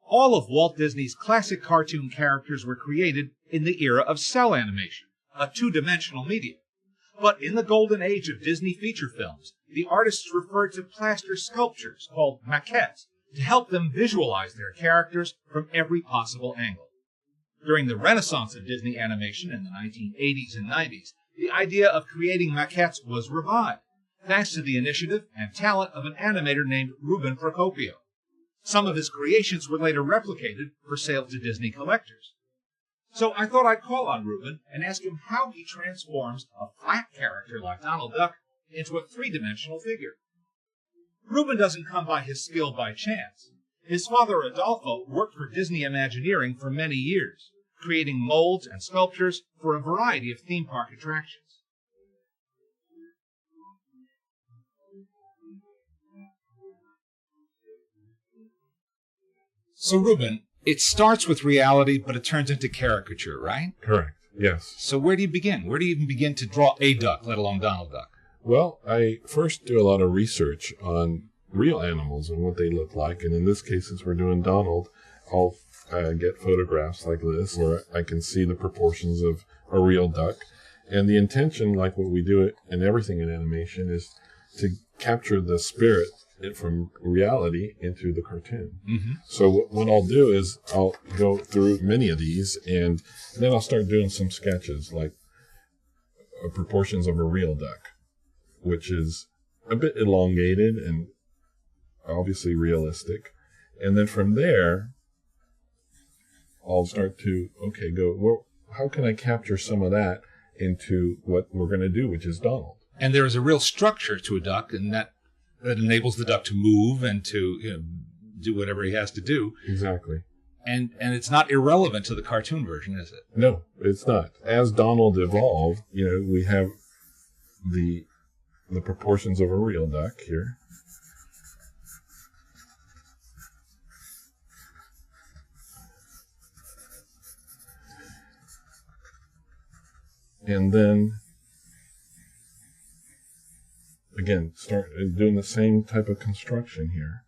All of Walt Disney's classic cartoon characters were created in the era of cell animation, a two-dimensional medium. But in the golden age of Disney feature films, the artists referred to plaster sculptures called maquettes to help them visualize their characters from every possible angle. During the renaissance of Disney animation in the 1980s and 90s, the idea of creating maquettes was revived, thanks to the initiative and talent of an animator named Ruben Procopio. Some of his creations were later replicated for sale to Disney collectors. So I thought I'd call on Ruben and ask him how he transforms a flat character like Donald Duck into a three-dimensional figure. Ruben doesn't come by his skill by chance. His father, Adolfo, worked for Disney Imagineering for many years, creating molds and sculptures for a variety of theme park attractions. So, Ruben, it starts with reality, but it turns into caricature, right? Correct, yes. So where do you begin? Where do you even begin to draw a duck, let alone Donald Duck? Well, I first do a lot of research on real animals and what they look like. And in this case, since we're doing Donald, I'll get photographs like this where I can see the proportions of a real duck. And the intention, like what we do in everything in animation, is to capture the spirit from reality into the cartoon. Mm-hmm. So what I'll do is I'll go through many of these, and then I'll start doing some sketches, like proportions of a real duck, which is a bit elongated and obviously realistic. And then from there, I'll start to, well, how can I capture some of that into what we're going to do, which is Donald? And there is a real structure to a duck, and that enables the duck to move and to do whatever he has to do. Exactly. And it's not irrelevant to the cartoon version, is it? No, it's not. As Donald evolved, we have the proportions of a real duck here. And then, again, start doing the same type of construction here.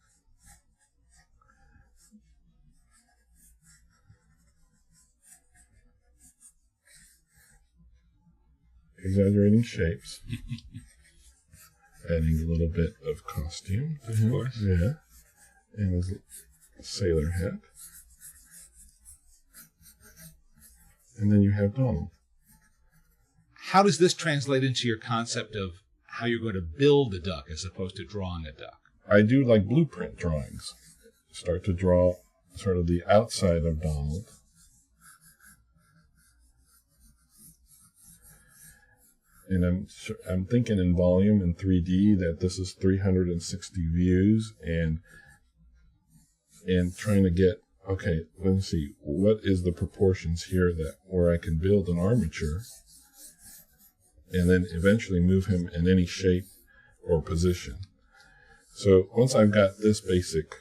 Exaggerating shapes. Adding a little bit of costume. Of course. Yeah. And his sailor hat. And then you have Donald. How does this translate into your concept of how you're going to build a duck as opposed to drawing a duck? I do like blueprint drawings. Start to draw sort of the outside of Donald. And I'm thinking in volume in 3D that this is 360 views and trying to get, let me see, what is the proportions here where I can build an armature and then eventually move him in any shape or position. So once I've got this basic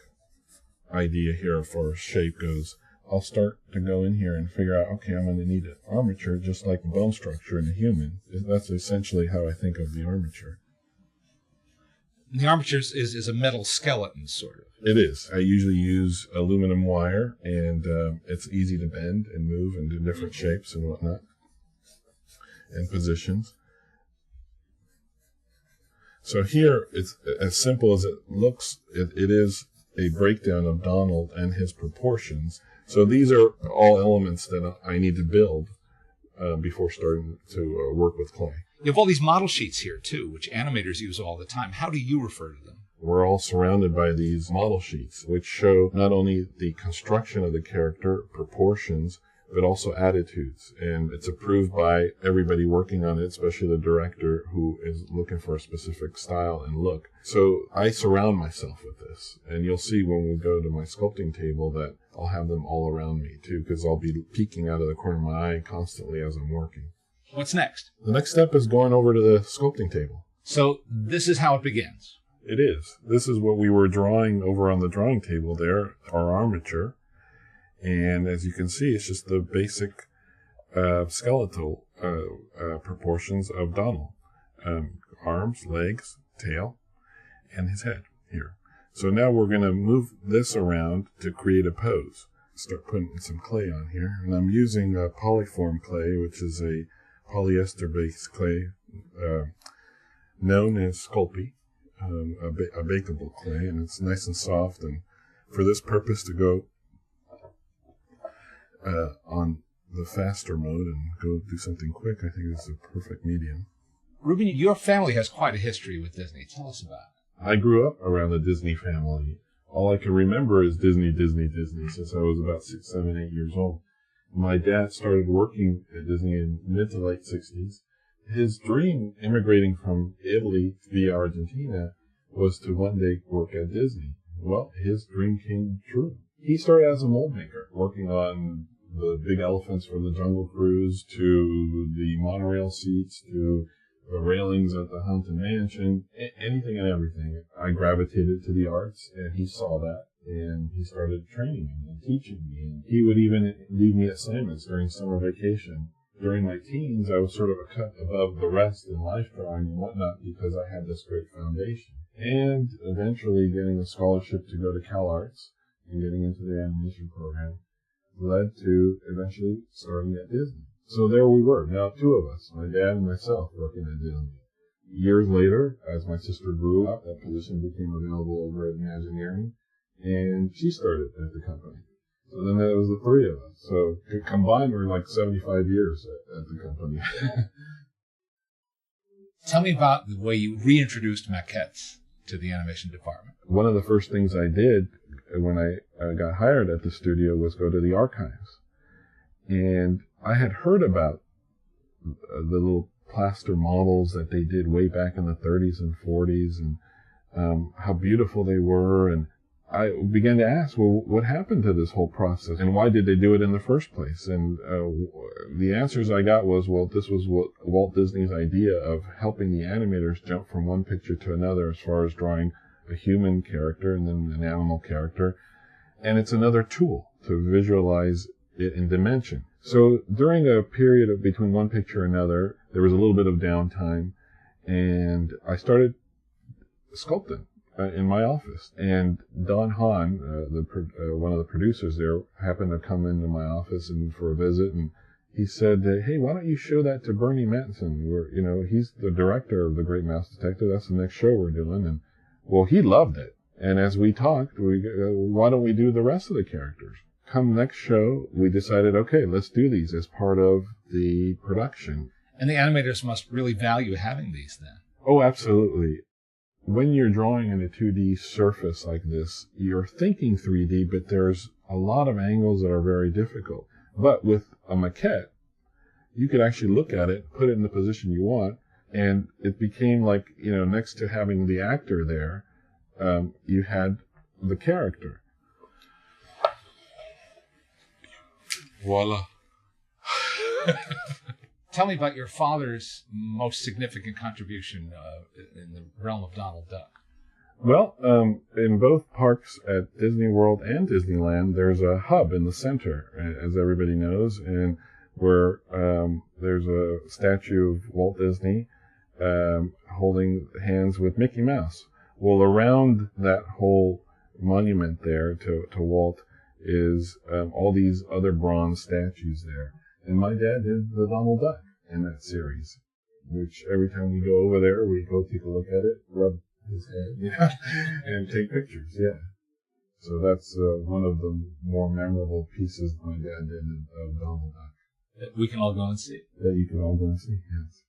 idea here for shape goes, I'll start to go in here and figure out, I'm going to need an armature just like the bone structure in a human. That's essentially how I think of the armature. The armature is a metal skeleton, sort of. It is. I usually use aluminum wire, and it's easy to bend and move and do different shapes and whatnot and positions. So here, it's as simple as it looks. It is a breakdown of Donald and his proportions. So these are all elements that I need to build before starting to work with clay. You have all these model sheets here, too, which animators use all the time. How do you refer to them? We're all surrounded by these model sheets, which show not only the construction of the character, proportions, but also attitudes. And it's approved by everybody working on it, especially the director who is looking for a specific style and look. So I surround myself with this. And you'll see when we go to my sculpting table that I'll have them all around me, too, because I'll be peeking out of the corner of my eye constantly as I'm working. What's next? The next step is going over to the sculpting table. So this is how it begins. It is. This is what we were drawing over on the drawing table there, our armature. And as you can see, it's just the basic skeletal proportions of Donald. Arms, legs, tail, and his head here. So now we're going to move this around to create a pose. Start putting some clay on here. And I'm using a polyform clay, which is a polyester-based clay known as Sculpting, a bakeable clay. And it's nice and soft. And for this purpose to go on the faster mode and go do something quick, I think this is a perfect medium. Ruben, your family has quite a history with Disney. Tell us about it. I grew up around the Disney family. All I can remember is Disney since I was about 6, 7, 8 years old. My dad started working at Disney in mid to late 60s. His dream, immigrating from Italy via Argentina, was to one day work at Disney. Well, his dream came true. He started as a mold maker, working on the big elephants for the Jungle Cruise, to the monorail seats, to the railings at the Haunted Mansion, anything and everything. I gravitated to the arts, and he saw that, and he started training me and teaching me. And he would even leave me assignments during summer vacation. During my teens, I was sort of a cut above the rest in life drawing and whatnot because I had this great foundation. And eventually getting a scholarship to go to CalArts and getting into the animation program led to eventually starting at Disney. So there we were, now 2 of us, my dad and myself, working at Disney. Years later, as my sister grew up, that position became available over at Imagineering, and she started at the company. So then there was the 3 of us. So combined, we're like 75 years at the company. Tell me about the way you reintroduced maquettes to the animation department. One of the first things I did when I got hired at the studio was go to the archives. And I had heard about the little plaster models that they did way back in the 30s and 40s and how beautiful they were. And I began to ask, well, what happened to this whole process and why did they do it in the first place? And the answers I got was, well, this was Walt Disney's idea of helping the animators jump from one picture to another as far as drawing a human character and then an animal character. And it's another tool to visualize it in dimension. So during a period of between one picture and another, there was a little bit of downtime, and I started sculpting in my office. And Don Hahn, one of the producers there, happened to come into my office and for a visit, and he said, "Hey, why don't you show that to Bernie Mattson? He's the director of The Great Mouse Detective. That's the next show we're doing." And well, he loved it. And as we talked, why don't we do the rest of the characters? Come next show, we decided, okay, let's do these as part of the production. And the animators must really value having these then. Oh, absolutely. When you're drawing in a 2D surface like this, you're thinking 3D, but there's a lot of angles that are very difficult. But with a maquette, you could actually look at it, put it in the position you want, and it became like, next to having the actor there, you had the character. Voila. Tell me about your father's most significant contribution in the realm of Donald Duck. Well, in both parks at Disney World and Disneyland, there's a hub in the center, as everybody knows, and where there's a statue of Walt Disney holding hands with Mickey Mouse. Well, around that whole monument there to Walt is all these other bronze statues there. And my dad did the Donald Duck in that series, which every time we go over there, we go take a look at it, rub his head, and take pictures, yeah. So that's one of the more memorable pieces my dad did of Donald Duck. That we can all go and see. That you can all go and see, yes.